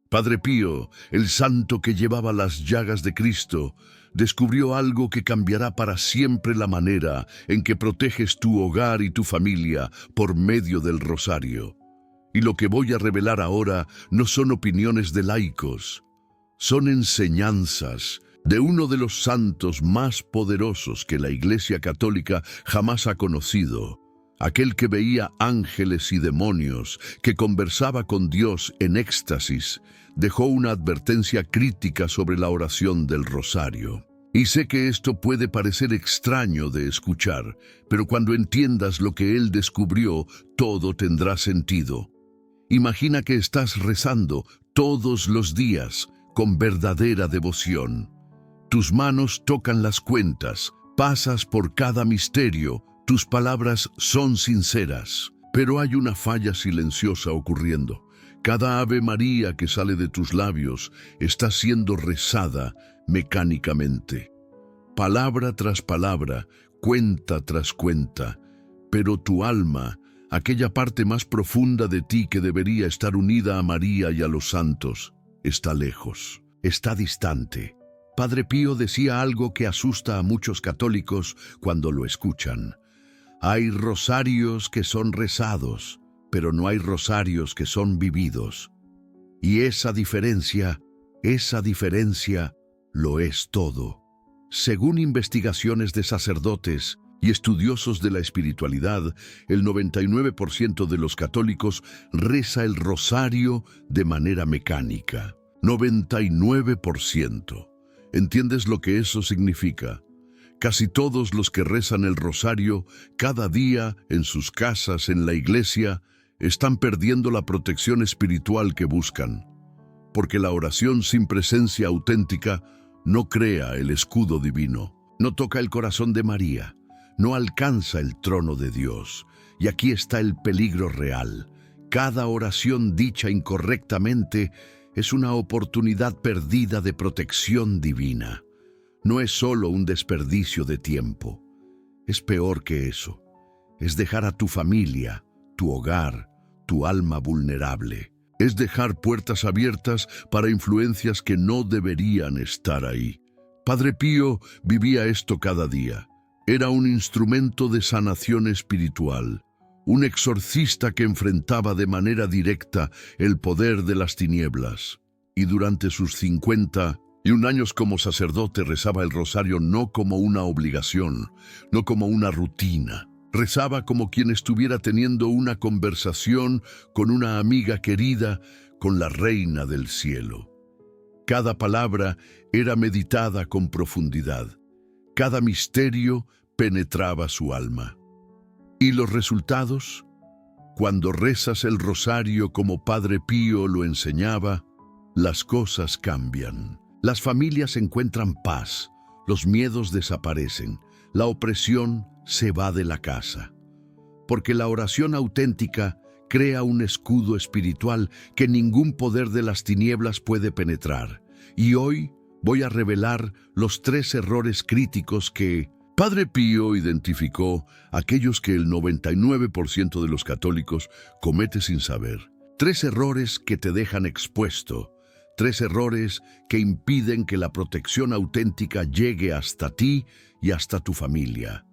Padre Pío, el santo que llevaba las llagas de Cristo, descubrió algo que cambiará para siempre la manera en que proteges tu hogar y tu familia por medio del rosario. Y lo que voy a revelar ahora no son opiniones de laicos, son enseñanzas de uno de los santos más poderosos que la Iglesia Católica jamás ha conocido, aquel que veía ángeles y demonios, que conversaba con Dios en éxtasis, dejó una advertencia crítica sobre la oración del rosario. Y sé que esto puede parecer extraño de escuchar, pero cuando entiendas lo que él descubrió, todo tendrá sentido. Imagina que estás rezando todos los días con verdadera devoción. Tus manos tocan las cuentas, pasas por cada misterio, tus palabras son sinceras, pero hay una falla silenciosa ocurriendo. Cada Ave María que sale de tus labios está siendo rezada mecánicamente. Palabra tras palabra, cuenta tras cuenta, pero tu alma, aquella parte más profunda de ti que debería estar unida a María y a los santos, está lejos, está distante. Padre Pío decía algo que asusta a muchos católicos cuando lo escuchan. Hay rosarios que son rezados, pero no hay rosarios que son vividos. Y esa diferencia lo es todo. Según investigaciones de sacerdotes y estudiosos de la espiritualidad, el 99% de los católicos reza el rosario de manera mecánica. 99%. ¿Entiendes lo que eso significa? Casi todos los que rezan el rosario cada día en sus casas, en la iglesia, están perdiendo la protección espiritual que buscan, porque la oración sin presencia auténtica no crea el escudo divino, no toca el corazón de María, no alcanza el trono de Dios. Y aquí está el peligro real. Cada oración dicha incorrectamente es una oportunidad perdida de protección divina. No es solo un desperdicio de tiempo. Es peor que eso. Es dejar a tu familia, tu hogar, tu alma vulnerable. Es dejar puertas abiertas para influencias que no deberían estar ahí. Padre Pío vivía esto cada día. Era un instrumento de sanación espiritual, un exorcista que enfrentaba de manera directa el poder de las tinieblas. Y durante sus 51 años como sacerdote rezaba el rosario no como una obligación, no como una rutina. Rezaba como quien estuviera teniendo una conversación con una amiga querida, con la Reina del Cielo. Cada palabra era meditada con profundidad. Cada misterio penetraba su alma. ¿Y los resultados? Cuando rezas el rosario como Padre Pío lo enseñaba, las cosas cambian. Las familias encuentran paz, los miedos desaparecen, la opresión se va de la casa. Porque la oración auténtica crea un escudo espiritual que ningún poder de las tinieblas puede penetrar. Y hoy voy a revelar los 3 errores críticos que Padre Pío identificó, aquellos que el 99% de los católicos comete sin saber. 3 errores que te dejan expuesto. 3 errores que impiden que la protección auténtica llegue hasta ti y hasta tu familia.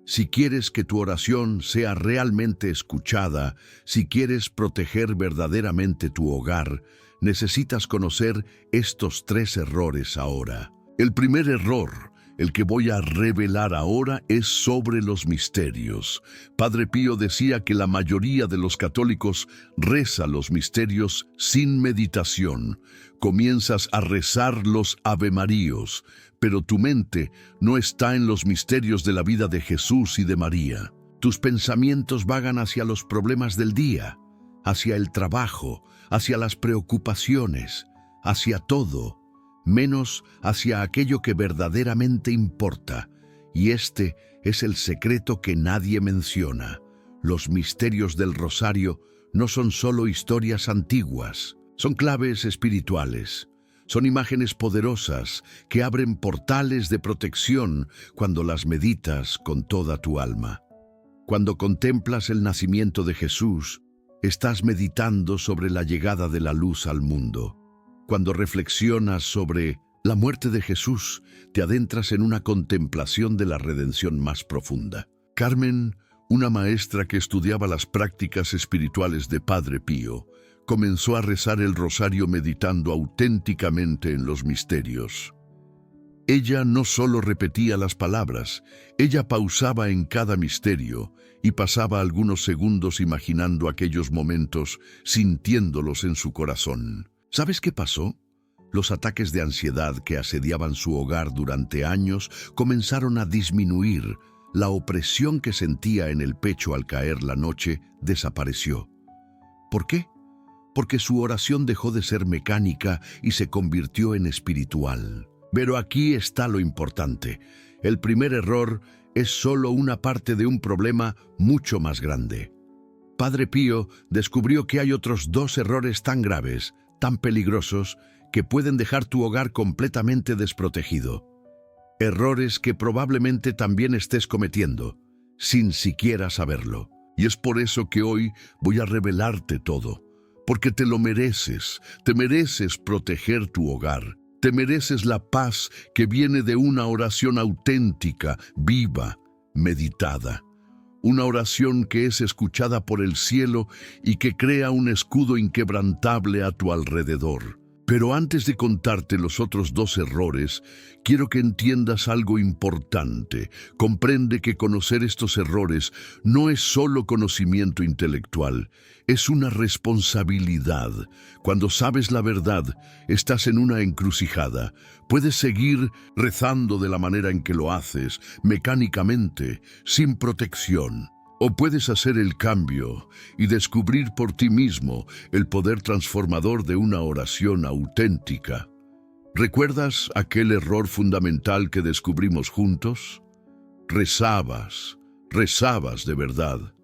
Si quieres que tu oración sea realmente escuchada, si quieres proteger verdaderamente tu hogar, necesitas conocer estos 3 errores ahora. El primer error, el que voy a revelar ahora, es sobre los misterios. Padre Pío decía que la mayoría de los católicos reza los misterios sin meditación. Comienzas a rezar los Ave Maríos, pero tu mente no está en los misterios de la vida de Jesús y de María. Tus pensamientos vagan hacia los problemas del día, hacia el trabajo, hacia las preocupaciones, hacia todo, menos hacia aquello que verdaderamente importa. Y este es el secreto que nadie menciona. Los misterios del rosario no son solo historias antiguas, son claves espirituales. Son imágenes poderosas que abren portales de protección cuando las meditas con toda tu alma. Cuando contemplas el nacimiento de Jesús, estás meditando sobre la llegada de la luz al mundo. Cuando reflexionas sobre la muerte de Jesús, te adentras en una contemplación de la redención más profunda. Carmen, una maestra que estudiaba las prácticas espirituales de Padre Pío, comenzó a rezar el rosario meditando auténticamente en los misterios. Ella no solo repetía las palabras, ella pausaba en cada misterio y pasaba algunos segundos imaginando aquellos momentos, sintiéndolos en su corazón. ¿Sabes qué pasó? Los ataques de ansiedad que asediaban su hogar durante años comenzaron a disminuir. La opresión que sentía en el pecho al caer la noche desapareció. ¿Por qué? Porque su oración dejó de ser mecánica y se convirtió en espiritual. Pero aquí está lo importante. El primer error es solo una parte de un problema mucho más grande. Padre Pío descubrió que hay otros 2 errores tan graves, tan peligrosos, que pueden dejar tu hogar completamente desprotegido. Errores que probablemente también estés cometiendo, sin siquiera saberlo. Y es por eso que hoy voy a revelarte todo, porque te lo mereces. Te mereces proteger tu hogar. Te mereces la paz que viene de una oración auténtica, viva, meditada. Una oración que es escuchada por el cielo y que crea un escudo inquebrantable a tu alrededor. Pero antes de contarte los otros 2 errores, quiero que entiendas algo importante. Comprende que conocer estos errores no es solo conocimiento intelectual, es una responsabilidad. Cuando sabes la verdad, estás en una encrucijada. Puedes seguir rezando de la manera en que lo haces, mecánicamente, sin protección. O puedes hacer el cambio y descubrir por ti mismo el poder transformador de una oración auténtica. ¿Recuerdas aquel error fundamental que descubrimos juntos? Rezabas de verdad,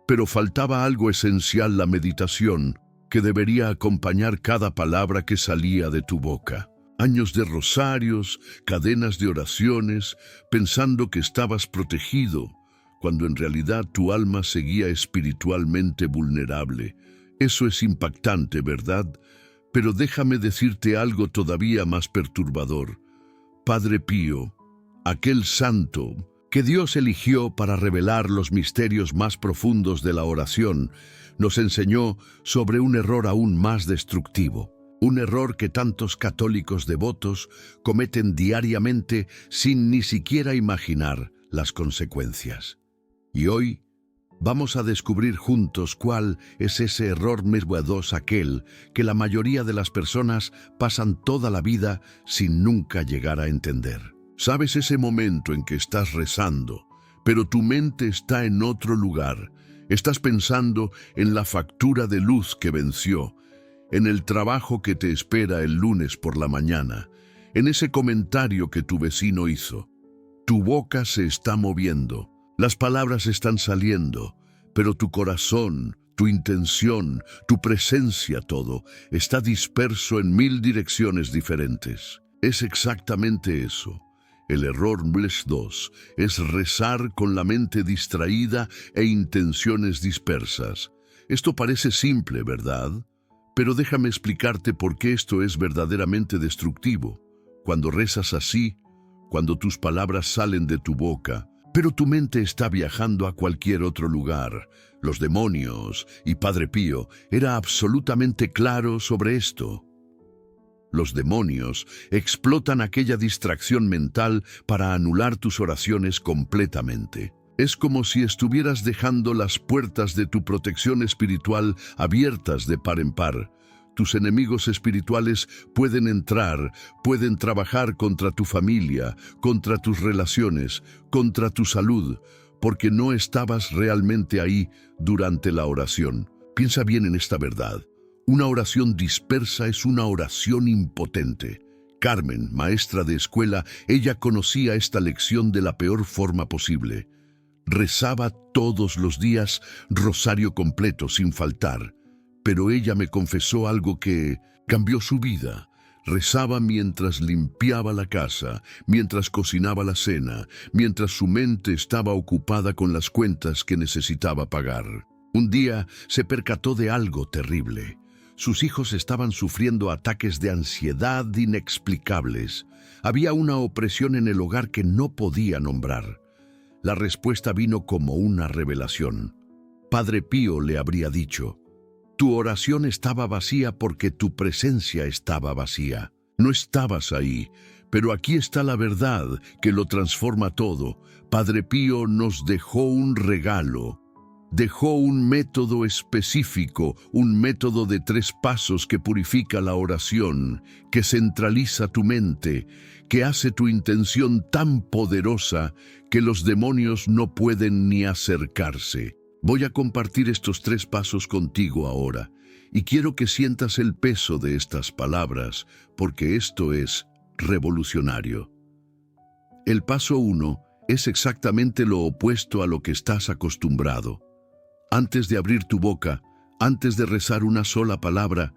pero faltaba algo esencial: la meditación, que debería acompañar cada palabra que salía de tu boca. Años de rosarios, cadenas de oraciones, pensando que estabas protegido, cuando en realidad tu alma seguía espiritualmente vulnerable. Eso es impactante, ¿verdad? Pero déjame decirte algo todavía más perturbador. Padre Pío, aquel santo que Dios eligió para revelar los misterios más profundos de la oración, nos enseñó sobre un error aún más destructivo. Un error que tantos católicos devotos cometen diariamente sin ni siquiera imaginar las consecuencias. Y hoy vamos a descubrir juntos cuál es ese error mesguados, aquel que la mayoría de las personas pasan toda la vida sin nunca llegar a entender. ¿Sabes ese momento en que estás rezando, pero tu mente está en otro lugar? Estás pensando en la factura de luz que venció, en el trabajo que te espera el lunes por la mañana, en ese comentario que tu vecino hizo. Tu boca se está moviendo. Las palabras están saliendo, pero tu corazón, tu intención, tu presencia, todo, está disperso en 1000 direcciones diferentes. Es exactamente eso. El error +2 es rezar con la mente distraída e intenciones dispersas. Esto parece simple, ¿verdad? Pero déjame explicarte por qué esto es verdaderamente destructivo. Cuando rezas así, cuando tus palabras salen de tu boca, pero tu mente está viajando a cualquier otro lugar. Los demonios y Padre Pío era absolutamente claro sobre esto. Los demonios explotan aquella distracción mental para anular tus oraciones completamente. Es como si estuvieras dejando las puertas de tu protección espiritual abiertas de par en par. Tus enemigos espirituales pueden entrar, pueden trabajar contra tu familia, contra tus relaciones, contra tu salud, porque no estabas realmente ahí durante la oración. Piensa bien en esta verdad. Una oración dispersa es una oración impotente. Carmen, maestra de escuela, ella conocía esta lección de la peor forma posible. Rezaba todos los días, rosario completo, sin faltar. Pero ella me confesó algo que cambió su vida. Rezaba mientras limpiaba la casa, mientras cocinaba la cena, mientras su mente estaba ocupada con las cuentas que necesitaba pagar. Un día se percató de algo terrible. Sus hijos estaban sufriendo ataques de ansiedad inexplicables. Había una opresión en el hogar que no podía nombrar. La respuesta vino como una revelación. Padre Pío le habría dicho: tu oración estaba vacía porque tu presencia estaba vacía. No estabas ahí, pero aquí está la verdad que lo transforma todo. Padre Pío nos dejó un regalo. Dejó un método específico, un método de 3 pasos que purifica la oración, que centraliza tu mente, que hace tu intención tan poderosa que los demonios no pueden ni acercarse. Voy a compartir estos 3 pasos contigo ahora, y quiero que sientas el peso de estas palabras, porque esto es revolucionario. El paso 1 es exactamente lo opuesto a lo que estás acostumbrado. Antes de abrir tu boca, antes de rezar una sola palabra,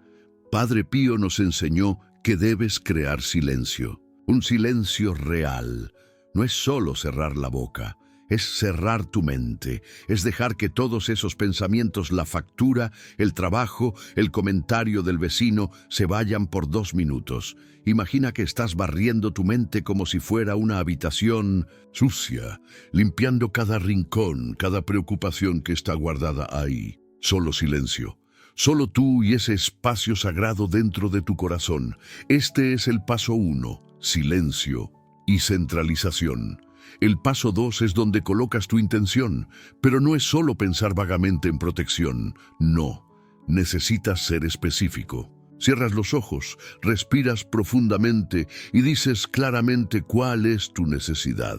Padre Pío nos enseñó que debes crear silencio. Un silencio real. No es solo cerrar la boca, es cerrar tu mente, es dejar que todos esos pensamientos, la factura, el trabajo, el comentario del vecino, se vayan por 2 minutos. Imagina que estás barriendo tu mente como si fuera una habitación sucia, limpiando cada rincón, cada preocupación que está guardada ahí. Solo silencio. Solo tú y ese espacio sagrado dentro de tu corazón. Este es el paso 1, silencio y centralización. El paso 2 es donde colocas tu intención, pero no es solo pensar vagamente en protección. No, necesitas ser específico. Cierras los ojos, respiras profundamente y dices claramente cuál es tu necesidad.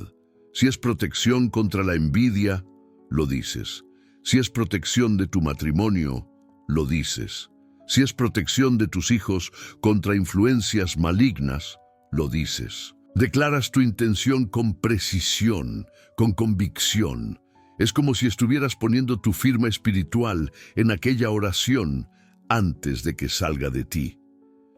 Si es protección contra la envidia, lo dices. Si es protección de tu matrimonio, lo dices. Si es protección de tus hijos contra influencias malignas, lo dices. Declaras tu intención con precisión, con convicción. Es como si estuvieras poniendo tu firma espiritual en aquella oración antes de que salga de ti.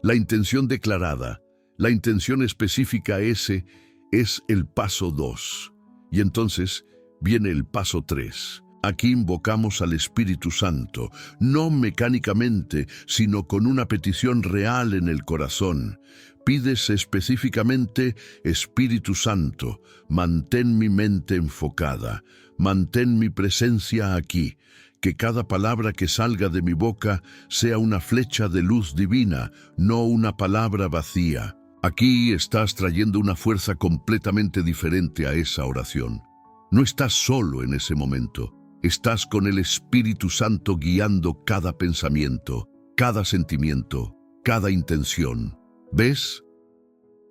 La intención declarada, la intención específica, ese es el paso 2. Y entonces viene el paso 3. Aquí invocamos al Espíritu Santo, no mecánicamente, sino con una petición real en el corazón. Pides específicamente: Espíritu Santo, mantén mi mente enfocada, mantén mi presencia aquí, que cada palabra que salga de mi boca sea una flecha de luz divina, no una palabra vacía. Aquí estás trayendo una fuerza completamente diferente a esa oración. No estás solo en ese momento. Estás con el Espíritu Santo guiando cada pensamiento, cada sentimiento, cada intención. ¿Ves?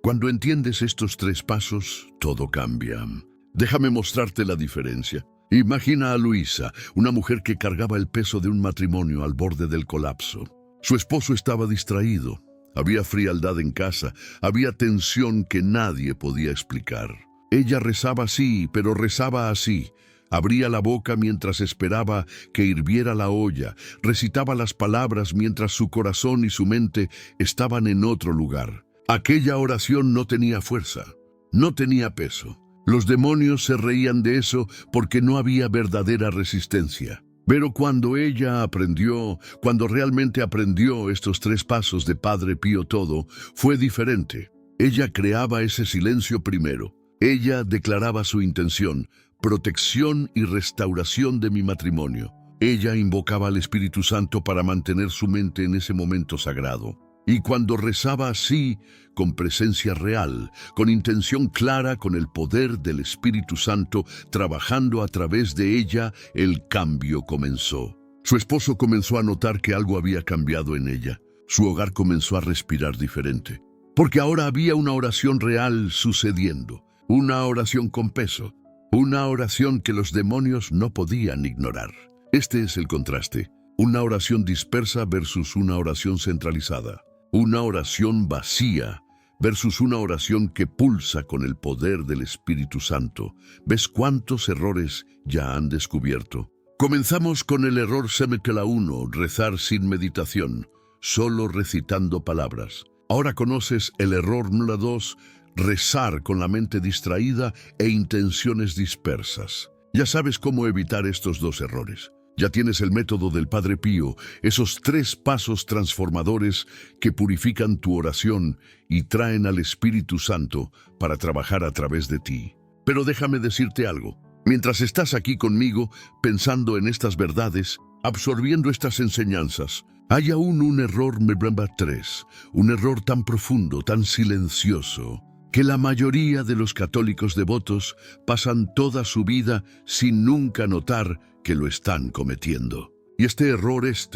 Cuando entiendes estos 3 pasos, todo cambia. Déjame mostrarte la diferencia. Imagina a Luisa, una mujer que cargaba el peso de un matrimonio al borde del colapso. Su esposo estaba distraído. Había frialdad en casa, había tensión que nadie podía explicar. Ella rezaba así, pero rezaba así. Abría la boca mientras esperaba que hirviera la olla, recitaba las palabras mientras su corazón y su mente estaban en otro lugar. Aquella oración no tenía fuerza, no tenía peso. Los demonios se reían de eso porque no había verdadera resistencia. Pero cuando ella aprendió, cuando realmente aprendió estos 3 pasos de Padre Pío todo, fue diferente. Ella creaba ese silencio primero. Ella declaraba su intención: protección y restauración de mi matrimonio. Ella invocaba al Espíritu Santo para mantener su mente en ese momento sagrado. Y cuando rezaba así, con presencia real, con intención clara, con el poder del Espíritu Santo trabajando a través de ella, el cambio comenzó. Su esposo comenzó a notar que algo había cambiado en ella. Su hogar comenzó a respirar diferente, porque ahora había una oración real sucediendo, una oración con peso, una oración que los demonios no podían ignorar. Este es el contraste: una oración dispersa versus una oración centralizada. Una oración vacía versus una oración que pulsa con el poder del Espíritu Santo. ¿Ves cuántos errores ya han descubierto? Comenzamos con el error Semekela 1, rezar sin meditación, solo recitando palabras. Ahora conoces el error número 2, rezar con la mente distraída e intenciones dispersas. Ya sabes cómo evitar estos 2 errores. Ya tienes el método del Padre Pío, esos 3 pasos transformadores que purifican tu oración y traen al Espíritu Santo para trabajar a través de ti. Pero déjame decirte algo. Mientras estás aquí conmigo, pensando en estas verdades, absorbiendo estas enseñanzas, hay aún un error number 3, un error tan profundo, tan silencioso, que la mayoría de los católicos devotos pasan toda su vida sin nunca notar que lo están cometiendo. Y este error es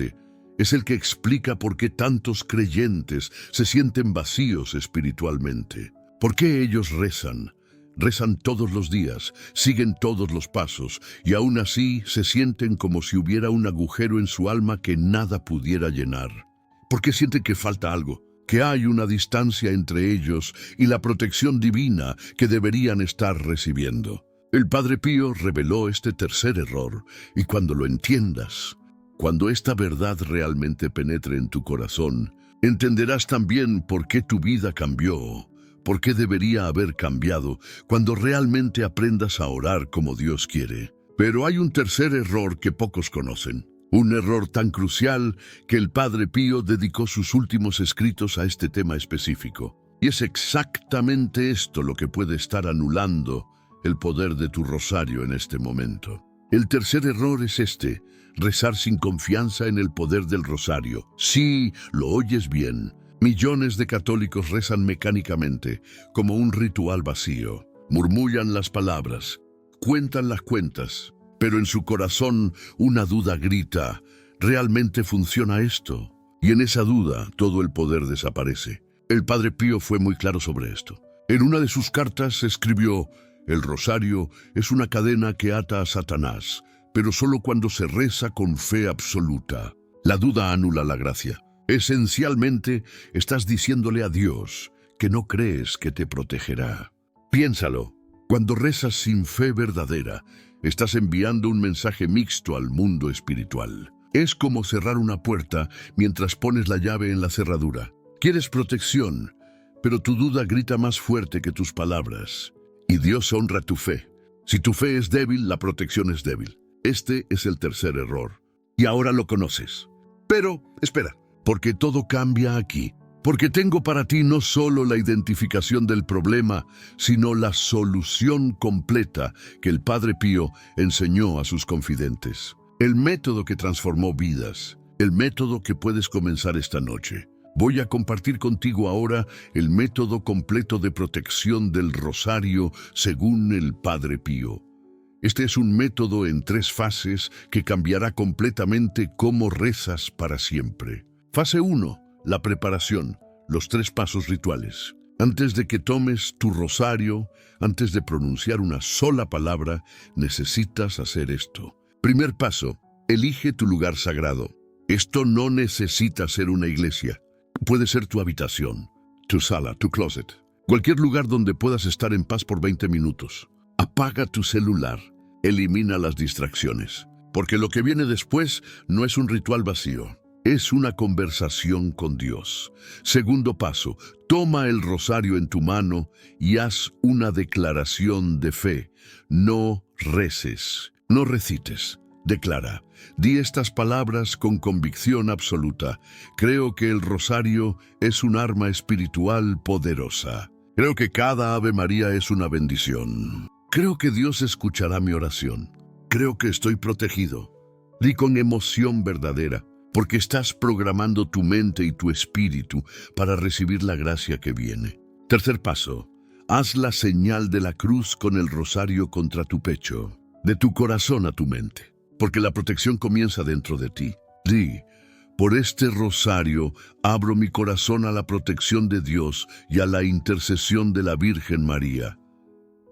el que explica por qué tantos creyentes se sienten vacíos espiritualmente. ¿Por qué ellos rezan? Rezan todos los días, siguen todos los pasos, y aún así se sienten como si hubiera un agujero en su alma que nada pudiera llenar. ¿Por qué sienten que falta algo? Que hay una distancia entre ellos y la protección divina que deberían estar recibiendo. El Padre Pío reveló este tercer error, y cuando lo entiendas, cuando esta verdad realmente penetre en tu corazón, entenderás también por qué tu vida cambió, por qué debería haber cambiado, cuando realmente aprendas a orar como Dios quiere. Pero hay un tercer error que pocos conocen. Un error tan crucial que el Padre Pío dedicó sus últimos escritos a este tema específico. Y es exactamente esto lo que puede estar anulando el poder de tu rosario en este momento. El tercer error es rezar sin confianza en el poder del rosario. Sí, lo oyes bien. Millones de católicos rezan mecánicamente, como un ritual vacío. Murmullan las palabras, cuentan las cuentas, pero en su corazón una duda grita, ¿realmente funciona esto? Y en esa duda todo el poder desaparece. El Padre Pío fue muy claro sobre esto. En una de sus cartas escribió, el rosario es una cadena que ata a Satanás, pero solo cuando se reza con fe absoluta. La duda anula la gracia. Esencialmente, estás diciéndole a Dios que no crees que te protegerá. Piénsalo, cuando rezas sin fe verdadera, estás enviando un mensaje mixto al mundo espiritual. Es como cerrar una puerta mientras pones la llave en la cerradura. Quieres protección, pero tu duda grita más fuerte que tus palabras. Y Dios honra tu fe. Si tu fe es débil, la protección es débil. Este es el tercer error. Y ahora lo conoces. Pero, espera, porque todo cambia aquí. Porque tengo para ti no solo la identificación del problema, sino la solución completa que el Padre Pío enseñó a sus confidentes. El método que transformó vidas, el método que puedes comenzar esta noche. Voy a compartir contigo ahora el método completo de protección del rosario según el Padre Pío. Este es un método en 3 fases que cambiará completamente cómo rezas para siempre. Fase 1. La preparación, los 3 pasos rituales. Antes de que tomes tu rosario, antes de pronunciar una sola palabra, necesitas hacer esto. Primer paso, elige tu lugar sagrado. Esto no necesita ser una iglesia. Puede ser tu habitación, tu sala, tu closet, cualquier lugar donde puedas estar en paz por 20 minutos. Apaga tu celular, elimina las distracciones, porque lo que viene después no es un ritual vacío. Es una conversación con Dios. Segundo paso, toma el rosario en tu mano y haz una declaración de fe. No reces, no recites. Declara, di estas palabras con convicción absoluta. Creo que el rosario es un arma espiritual poderosa. Creo que cada Ave María es una bendición. Creo que Dios escuchará mi oración. Creo que estoy protegido. Di con emoción verdadera, porque estás programando tu mente y tu espíritu para recibir la gracia que viene. Tercer paso, haz la señal de la cruz con el rosario contra tu pecho, de tu corazón a tu mente, porque la protección comienza dentro de ti. Di, por este rosario abro mi corazón a la protección de Dios y a la intercesión de la Virgen María.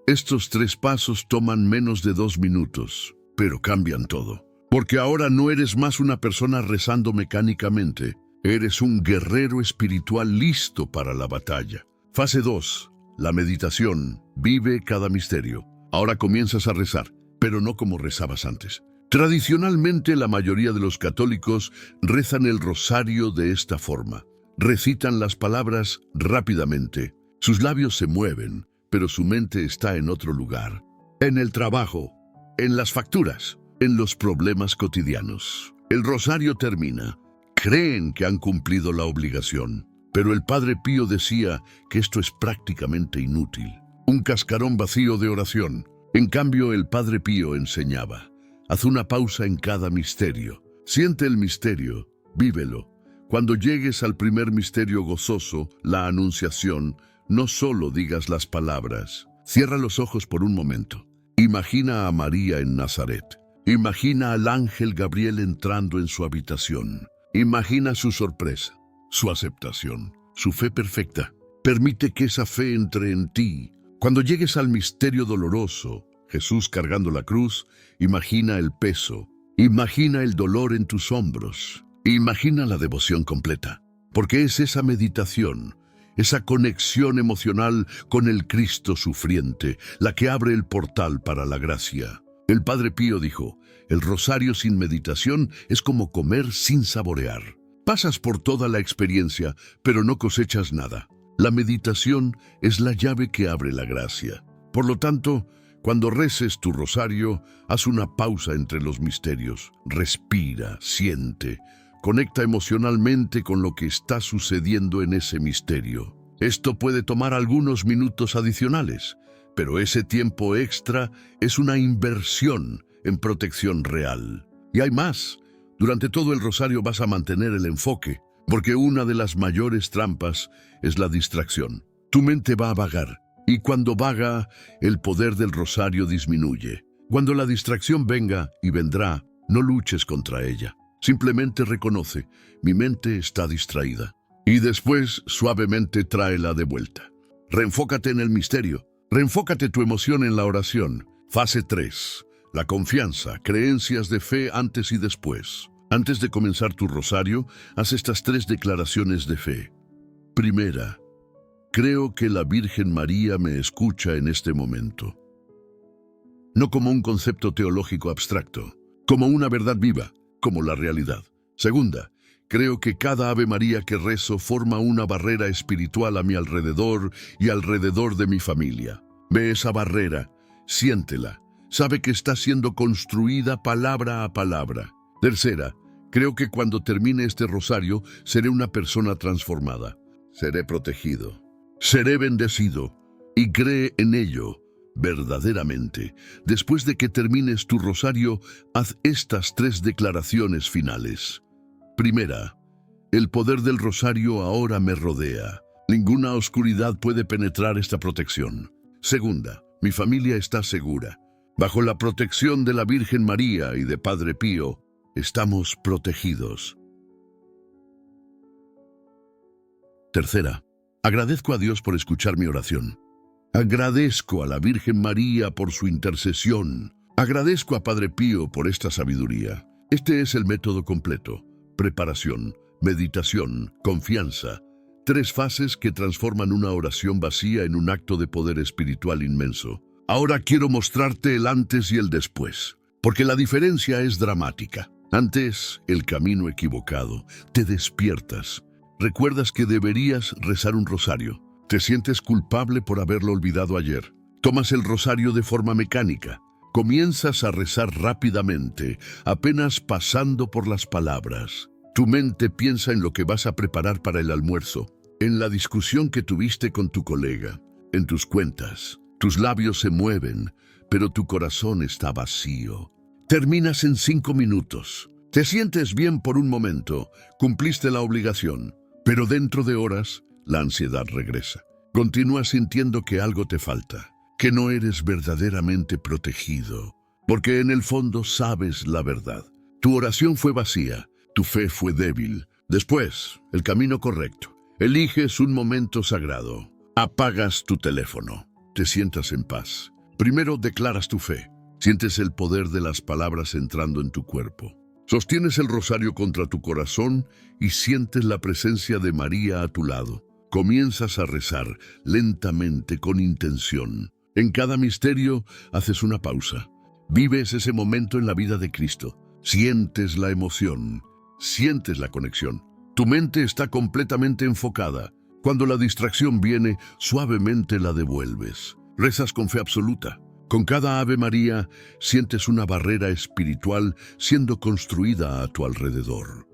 Estos 3 pasos toman menos de 2 minutos, pero cambian todo. Porque ahora no eres más una persona rezando mecánicamente, eres un guerrero espiritual listo para la batalla. Fase 2. La meditación. Vive cada misterio. Ahora comienzas a rezar, pero no como rezabas antes. Tradicionalmente, la mayoría de los católicos rezan el rosario de esta forma. Recitan las palabras rápidamente. Sus labios se mueven, pero su mente está en otro lugar. En el trabajo, en las facturas, en los problemas cotidianos. El rosario termina. Creen que han cumplido la obligación, pero el Padre Pío decía que esto es prácticamente inútil. Un cascarón vacío de oración. En cambio, el Padre Pío enseñaba: haz una pausa en cada misterio. Siente el misterio, vívelo. Cuando llegues al primer misterio gozoso, la Anunciación, no solo digas las palabras. Cierra los ojos por un momento. Imagina a María en Nazaret. Imagina al ángel Gabriel entrando en su habitación. Imagina su sorpresa, su aceptación, su fe perfecta. Permite que esa fe entre en ti. Cuando llegues al misterio doloroso, Jesús cargando la cruz, imagina el peso, imagina el dolor en tus hombros, imagina la devoción completa, porque es esa meditación, esa conexión emocional con el Cristo sufriente, la que abre el portal para la gracia. El Padre Pío dijo: el rosario sin meditación es como comer sin saborear. Pasas por toda la experiencia, pero no cosechas nada. La meditación es la llave que abre la gracia. Por lo tanto, cuando reces tu rosario, haz una pausa entre los misterios. Respira, siente, conecta emocionalmente con lo que está sucediendo en ese misterio. Esto puede tomar algunos minutos adicionales, pero ese tiempo extra es una inversión en protección real. Y hay más. Durante todo el rosario vas a mantener el enfoque, porque una de las mayores trampas es la distracción. Tu mente va a vagar, y cuando vaga, el poder del rosario disminuye. Cuando la distracción venga y vendrá, no luches contra ella. Simplemente reconoce: mi mente está distraída. Y después, suavemente, tráela de vuelta. Reenfócate en el misterio. Reenfócate tu emoción en la oración. Fase 3. La confianza, creencias de fe antes y después. Antes de comenzar tu rosario, haz estas 3 declaraciones de fe. Primera: creo que la Virgen María me escucha en este momento. No como un concepto teológico abstracto, como una verdad viva, como la realidad. Segunda: creo que cada Ave María que rezo forma una barrera espiritual a mi alrededor y alrededor de mi familia. Ve esa barrera, siéntela, sabe que está siendo construida palabra a palabra. Tercera: creo que cuando termine este rosario seré una persona transformada. Seré protegido, seré bendecido, y cree en ello verdaderamente. Después de que termines tu rosario, haz estas 3 declaraciones finales. Primera: el poder del rosario ahora me rodea. Ninguna oscuridad puede penetrar esta protección. Segunda: mi familia está segura. Bajo la protección de la Virgen María y de Padre Pío, estamos protegidos. Tercera: agradezco a Dios por escuchar mi oración. Agradezco a la Virgen María por su intercesión. Agradezco a Padre Pío por esta sabiduría. Este es el método completo: preparación, meditación, confianza. 3 fases que transforman una oración vacía en un acto de poder espiritual inmenso. Ahora quiero mostrarte el antes y el después, porque la diferencia es dramática. Antes, el camino equivocado. Te despiertas. Recuerdas que deberías rezar un rosario. Te sientes culpable por haberlo olvidado ayer. Tomas el rosario de forma mecánica. Comienzas a rezar rápidamente, apenas pasando por las palabras. Tu mente piensa en lo que vas a preparar para el almuerzo, en la discusión que tuviste con tu colega, en tus cuentas. Tus labios se mueven, pero tu corazón está vacío. Terminas en 5 minutos. Te sientes bien por un momento, cumpliste la obligación, pero dentro de horas, la ansiedad regresa. Continúas sintiendo que algo te falta, que no eres verdaderamente protegido, porque en el fondo sabes la verdad. Tu oración fue vacía, tu fe fue débil. Después, el camino correcto. Eliges un momento sagrado. Apagas tu teléfono. Te sientas en paz. Primero declaras tu fe. Sientes el poder de las palabras entrando en tu cuerpo. Sostienes el rosario contra tu corazón y sientes la presencia de María a tu lado. Comienzas a rezar lentamente, con intención. En cada misterio haces una pausa. Vives ese momento en la vida de Cristo. Sientes la emoción. Sientes la conexión. Tu mente está completamente enfocada. Cuando la distracción viene, suavemente la devuelves. Rezas con fe absoluta. Con cada Ave María sientes una barrera espiritual siendo construida a tu alrededor.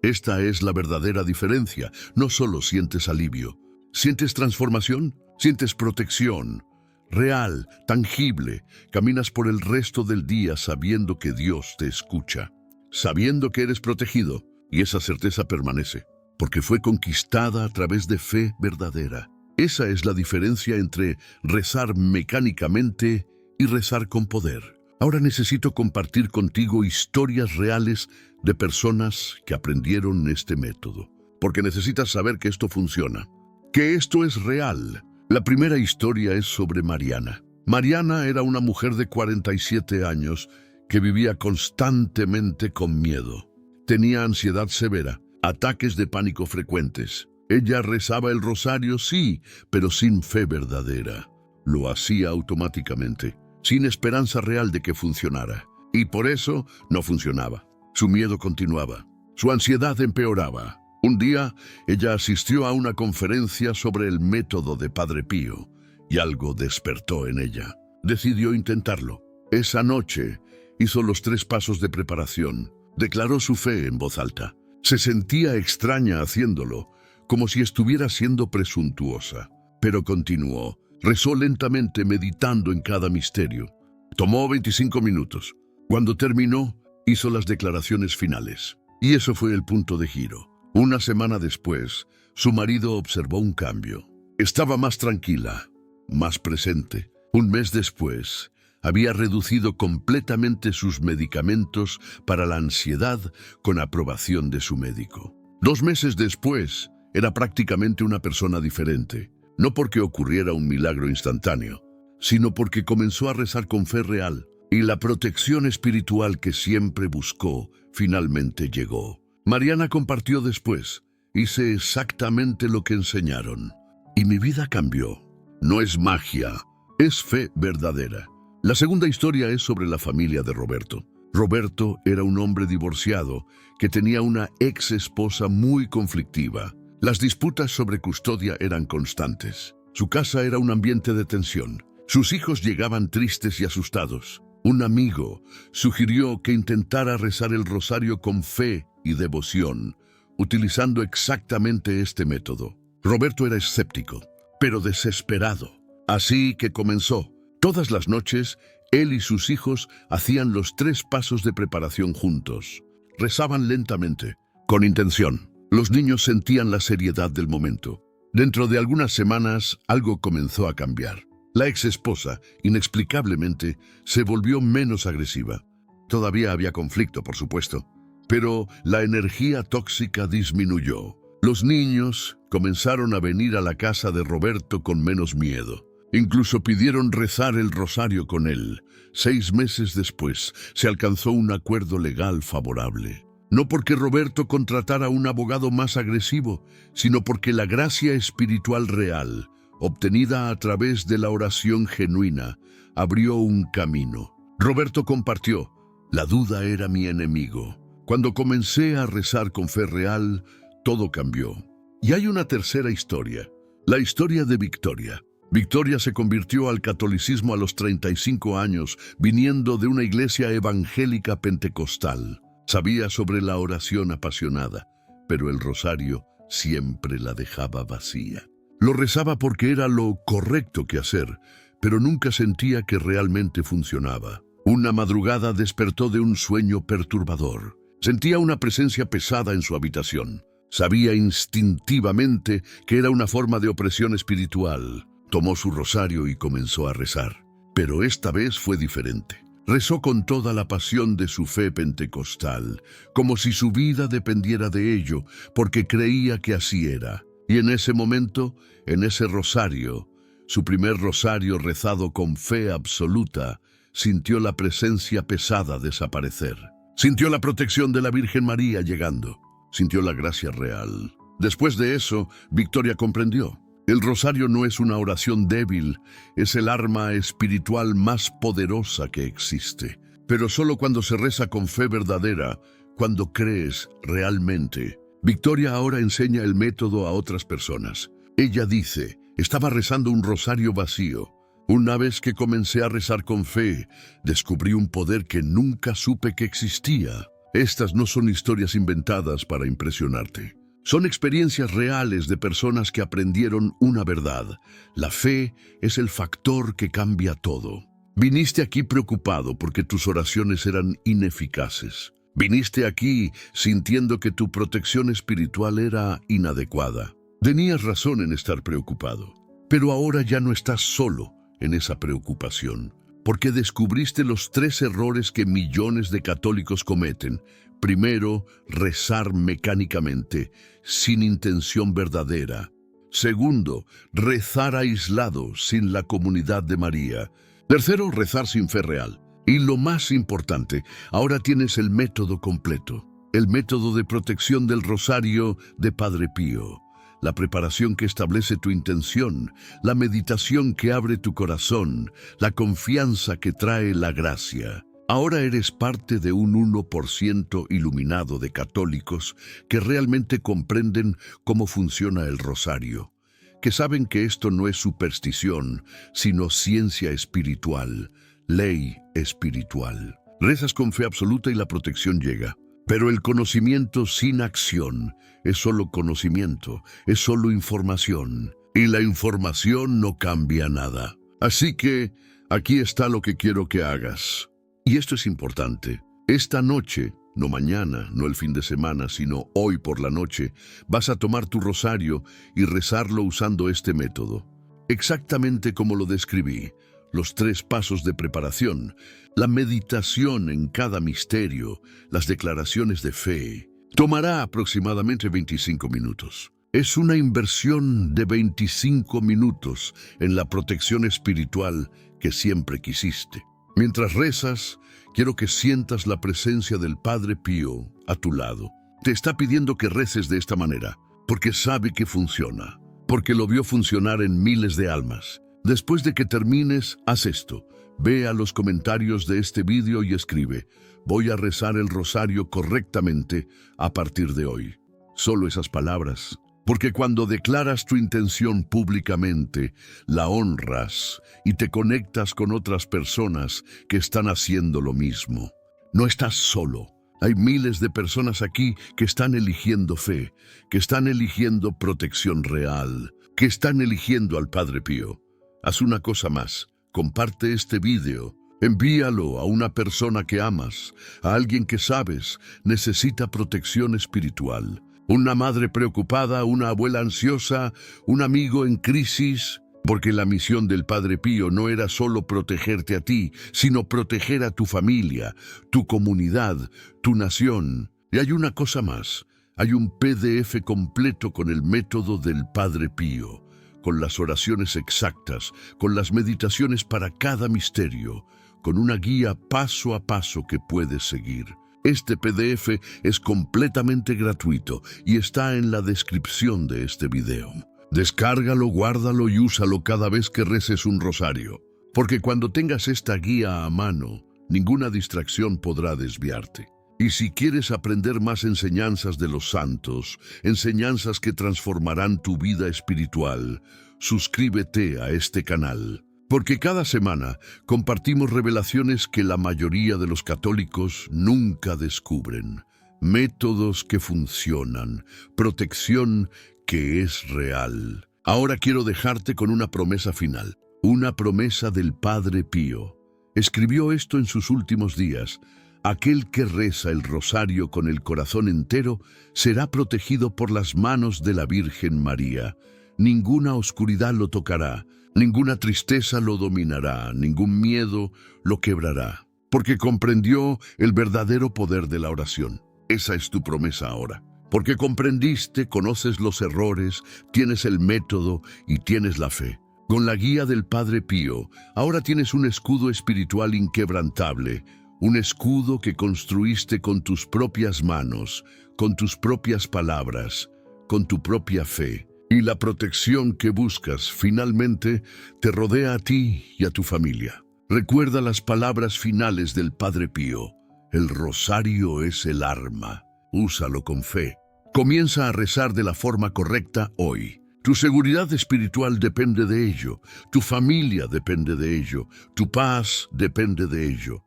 Esta es la verdadera diferencia. No solo sientes alivio, sientes transformación, sientes protección. Real, tangible, caminas por el resto del día sabiendo que Dios te escucha, sabiendo que eres protegido, y esa certeza permanece, porque fue conquistada a través de fe verdadera. Esa es la diferencia entre rezar mecánicamente y rezar con poder. Ahora necesito compartir contigo historias reales de personas que aprendieron este método, porque necesitas saber que esto funciona, que esto es real. La primera historia es sobre Mariana. Mariana era una mujer de 47 años que vivía constantemente con miedo. Tenía ansiedad severa, ataques de pánico frecuentes. Ella rezaba el rosario, sí, pero sin fe verdadera. Lo hacía automáticamente, sin esperanza real de que funcionara. Y por eso no funcionaba. Su miedo continuaba. Su ansiedad empeoraba. Un día, ella asistió a una conferencia sobre el método de Padre Pío y algo despertó en ella. Decidió intentarlo. Esa noche, hizo los 3 pasos de preparación. Declaró su fe en voz alta. Se sentía extraña haciéndolo, como si estuviera siendo presuntuosa. Pero continuó. Rezó lentamente, meditando en cada misterio. Tomó 25 minutos. Cuando terminó, hizo las declaraciones finales. Y eso fue el punto de giro. Una semana después, su marido observó un cambio. Estaba más tranquila, más presente. Un mes después, había reducido completamente sus medicamentos para la ansiedad con aprobación de su médico. 2 meses después, era prácticamente una persona diferente. No porque ocurriera un milagro instantáneo, sino porque comenzó a rezar con fe real y la protección espiritual que siempre buscó finalmente llegó. Mariana compartió después: hice exactamente lo que enseñaron y mi vida cambió. No es magia, es fe verdadera. La segunda historia es sobre la familia de Roberto. Roberto era un hombre divorciado que tenía una ex esposa muy conflictiva. Las disputas sobre custodia eran constantes. Su casa era un ambiente de tensión. Sus hijos llegaban tristes y asustados. Un amigo sugirió que intentara rezar el rosario con fe y devoción, utilizando exactamente este método. Roberto era escéptico, pero desesperado. Así que comenzó. Todas las noches, él y sus hijos hacían los 3 pasos de preparación juntos. Rezaban lentamente, con intención. Los niños sentían la seriedad del momento. Dentro de algunas semanas, algo comenzó a cambiar. La ex esposa, inexplicablemente, se volvió menos agresiva. Todavía había conflicto, por supuesto, pero la energía tóxica disminuyó. Los niños comenzaron a venir a la casa de Roberto con menos miedo. Incluso pidieron rezar el rosario con él. 6 meses después, se alcanzó un acuerdo legal favorable. No porque Roberto contratara un abogado más agresivo, sino porque la gracia espiritual real, obtenida a través de la oración genuina, abrió un camino. Roberto compartió: la duda era mi enemigo. Cuando comencé a rezar con fe real, todo cambió. Y hay una tercera historia, la historia de Victoria. Victoria se convirtió al catolicismo a los 35 años, viniendo de una iglesia evangélica pentecostal. Sabía sobre la oración apasionada, pero el rosario siempre la dejaba vacía. Lo rezaba porque era lo correcto que hacer, pero nunca sentía que realmente funcionaba. Una madrugada despertó de un sueño perturbador. Sentía una presencia pesada en su habitación. Sabía instintivamente que era una forma de opresión espiritual. Tomó su rosario y comenzó a rezar. Pero esta vez fue diferente. Rezó con toda la pasión de su fe pentecostal, como si su vida dependiera de ello, porque creía que así era. Y en ese momento, en ese rosario, su primer rosario rezado con fe absoluta, sintió la presencia pesada desaparecer. Sintió la protección de la Virgen María llegando. Sintió la gracia real. Después de eso, Victoria comprendió. El rosario no es una oración débil, es el arma espiritual más poderosa que existe. Pero solo cuando se reza con fe verdadera, cuando crees realmente. Victoria ahora enseña el método a otras personas. Ella dice: estaba rezando un rosario vacío, Una vez que comencé a rezar con fe, descubrí un poder que nunca supe que existía. Estas no son historias inventadas para impresionarte. Son experiencias reales de personas que aprendieron una verdad. La fe es el factor que cambia todo. Viniste aquí preocupado porque tus oraciones eran ineficaces. Viniste aquí sintiendo que tu protección espiritual era inadecuada. Tenías razón en estar preocupado, pero ahora ya no estás solo en esa preocupación, porque descubriste los 3 errores que millones de católicos cometen. Primero, rezar mecánicamente, sin intención verdadera. Segundo, rezar aislado, sin la comunidad de María. Tercero, rezar sin fe real. Y lo más importante, ahora tienes el método completo, el método de protección del rosario de Padre Pío, la preparación que establece tu intención, la meditación que abre tu corazón, la confianza que trae la gracia. Ahora eres parte de un 1% iluminado de católicos que realmente comprenden cómo funciona el rosario, que saben que esto no es superstición, sino ciencia espiritual, ley espiritual. Rezas con fe absoluta y la protección llega. Pero el conocimiento sin acción es solo conocimiento, es solo información. Y la información no cambia nada. Así que aquí está lo que quiero que hagas. Y esto es importante. Esta noche, no mañana, no el fin de semana, sino hoy por la noche, vas a tomar tu rosario y rezarlo usando este método. Exactamente como lo describí. Los 3 pasos de preparación, la meditación en cada misterio, las declaraciones de fe. Tomará aproximadamente 25 minutos. Es una inversión de 25 minutos en la protección espiritual que siempre quisiste. Mientras rezas, quiero que sientas la presencia del Padre Pío a tu lado. Te está pidiendo que reces de esta manera, porque sabe que funciona, porque lo vio funcionar en miles de almas. Después de que termines, haz esto. Ve a los comentarios de este vídeo y escribe: voy a rezar el rosario correctamente a partir de hoy. Solo esas palabras. Porque cuando declaras tu intención públicamente, la honras y te conectas con otras personas que están haciendo lo mismo. No estás solo. Hay miles de personas aquí que están eligiendo fe, que están eligiendo protección real, que están eligiendo al Padre Pío. Haz una cosa más, comparte este vídeo, envíalo a una persona que amas, a alguien que sabes necesita protección espiritual. Una madre preocupada, una abuela ansiosa, un amigo en crisis, porque la misión del Padre Pío no era solo protegerte a ti, sino proteger a tu familia, tu comunidad, tu nación. Y hay una cosa más, hay un PDF completo con el método del Padre Pío, con las oraciones exactas, con las meditaciones para cada misterio, con una guía paso a paso que puedes seguir. Este PDF es completamente gratuito y está en la descripción de este video. Descárgalo, guárdalo y úsalo cada vez que reces un rosario, porque cuando tengas esta guía a mano, ninguna distracción podrá desviarte. Y si quieres aprender más enseñanzas de los santos, enseñanzas que transformarán tu vida espiritual, suscríbete a este canal. Porque cada semana compartimos revelaciones que la mayoría de los católicos nunca descubren. Métodos que funcionan, protección que es real. Ahora quiero dejarte con una promesa final, una promesa del Padre Pío. Escribió esto en sus últimos días. Aquel que reza el rosario con el corazón entero será protegido por las manos de la Virgen María. Ninguna oscuridad lo tocará, ninguna tristeza lo dominará, ningún miedo lo quebrará, porque comprendió el verdadero poder de la oración. Esa es tu promesa ahora. Porque comprendiste, conoces los errores, tienes el método y tienes la fe. Con la guía del Padre Pío, ahora tienes un escudo espiritual inquebrantable, un escudo que construiste con tus propias manos, con tus propias palabras, con tu propia fe. Y la protección que buscas finalmente te rodea a ti y a tu familia. Recuerda las palabras finales del Padre Pío. El rosario es el arma. Úsalo con fe. Comienza a rezar de la forma correcta hoy. Tu seguridad espiritual depende de ello, tu familia depende de ello, tu paz depende de ello.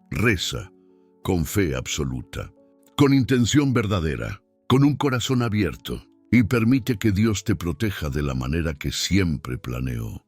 Reza con fe absoluta, con intención verdadera, con un corazón abierto, y permite que Dios te proteja de la manera que siempre planeó.